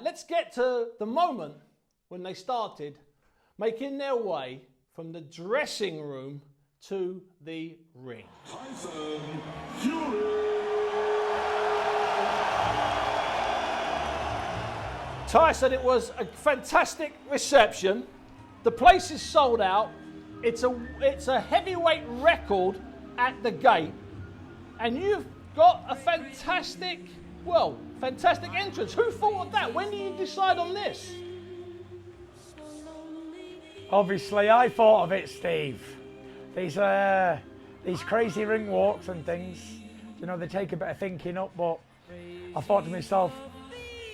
Let's get to the moment when they started making their way from the dressing room to the ring. Tyson Fury. Tyson, it was a fantastic reception. The place is sold out. It's a heavyweight record at the gate. And you've got a fantastic entrance. Who thought of that? When did you decide on this? Obviously, I thought of it, Steve. These crazy ring walks and things, you know, they take a bit of thinking up, but I thought to myself,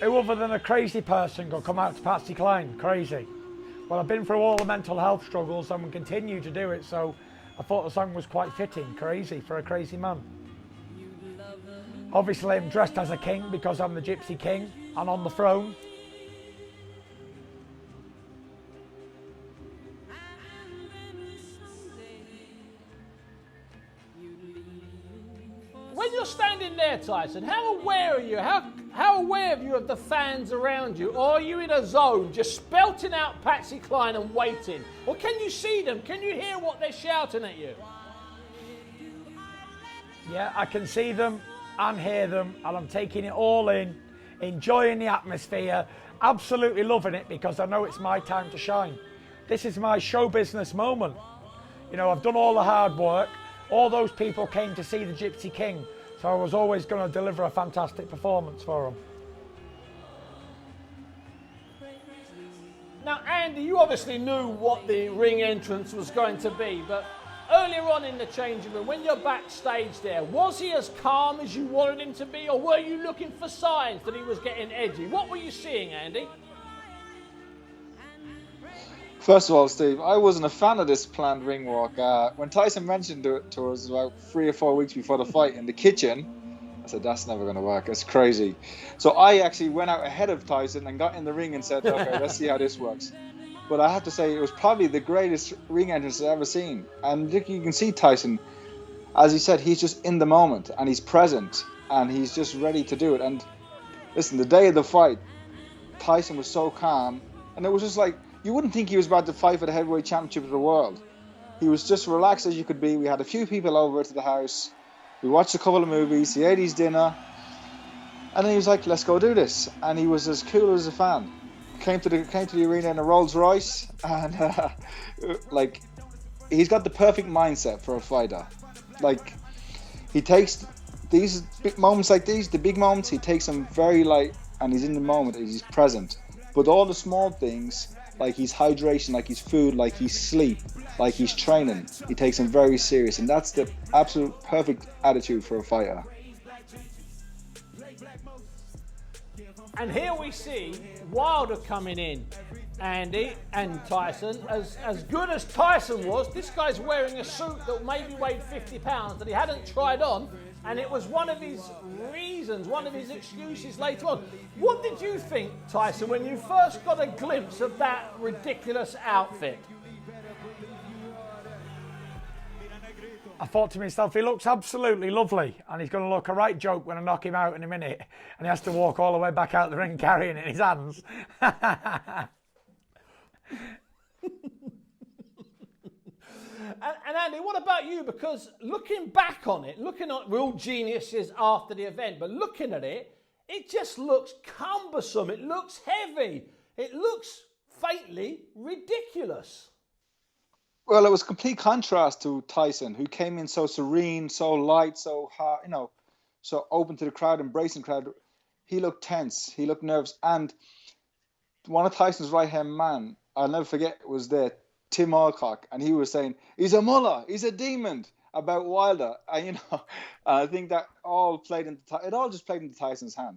who other than a crazy person could come out to Patsy Cline? Crazy. Well, I've been through all the mental health struggles and will continue to do it, so I thought the song was quite fitting, crazy, for a crazy man. Obviously, I'm dressed as a king because I'm the Gypsy King and on the throne. When you're standing there, Tyson, how aware are you? How aware are you of the fans around you? Or are you in a zone just spelting out Patsy Cline and waiting? Or can you see them? Can you hear what they're shouting at you? Yeah, I can see them and hear them, and I'm taking it all in, enjoying the atmosphere, absolutely loving it because I know it's my time to shine. This is my show business moment. You know, I've done all the hard work. All those people came to see the Gypsy King, so I was always going to deliver a fantastic performance for them. Now, Andy, you obviously knew what the ring entrance was going to be, but earlier on in the changing room, when you're backstage there, was he as calm as you wanted him to be, or were you looking for signs that he was getting edgy? What were you seeing, Andy? First of all, Steve, I wasn't a fan of this planned ring walk. When Tyson mentioned it to us about 3 or 4 weeks before the fight in the kitchen, I said, that's never going to work. It's crazy. So I actually went out ahead of Tyson and got in the ring and said, okay, let's see how this works. But I have to say, it was probably the greatest ring entrance I've ever seen. And you can see Tyson, as he said, he's just in the moment and he's present and he's just ready to do it. And listen, the day of the fight, Tyson was so calm, and it was just like, you wouldn't think he was about to fight for the heavyweight championship of the world. He was just relaxed as you could be. We had a few people over to the house. We watched a couple of movies. He ate his dinner. And then he was like, let's go do this. And he was as cool as a fan. Came to the arena in a Rolls Royce. And like, he's got the perfect mindset for a fighter. Like, he takes these big moments like these, the big moments, he takes them very light. And he's in the moment, he's present. But all the small things, like his hydration, like his food, like his sleep, like his training, he takes them very serious, and that's the absolute perfect attitude for a fighter. And here we see Wilder coming in, Andy and Tyson. As good as Tyson was, this guy's wearing a suit that maybe weighed 50 pounds that he hadn't tried on, and it was one of his reasons, one of his excuses later on. What did you think, Tyson, when you first got a glimpse of that ridiculous outfit? I thought to myself, he looks absolutely lovely, and he's going to look a right joke when I knock him out in a minute, and he has to walk all the way back out the ring carrying it in his hands. And Andy, what about you? Because looking back on it, looking at real geniuses after the event, but looking at it, it just looks cumbersome. It looks heavy. It looks fatally ridiculous. Well, it was complete contrast to Tyson, who came in so serene, so light, so hard, you know, so open to the crowd, embracing the crowd. He looked tense. He looked nervous. And one of Tyson's right-hand man, I'll never forget, was there, Tim Alcock, and he was saying, he's a mullah, he's a demon, about Wilder. And, you know, I think that all just played into Tyson's hands.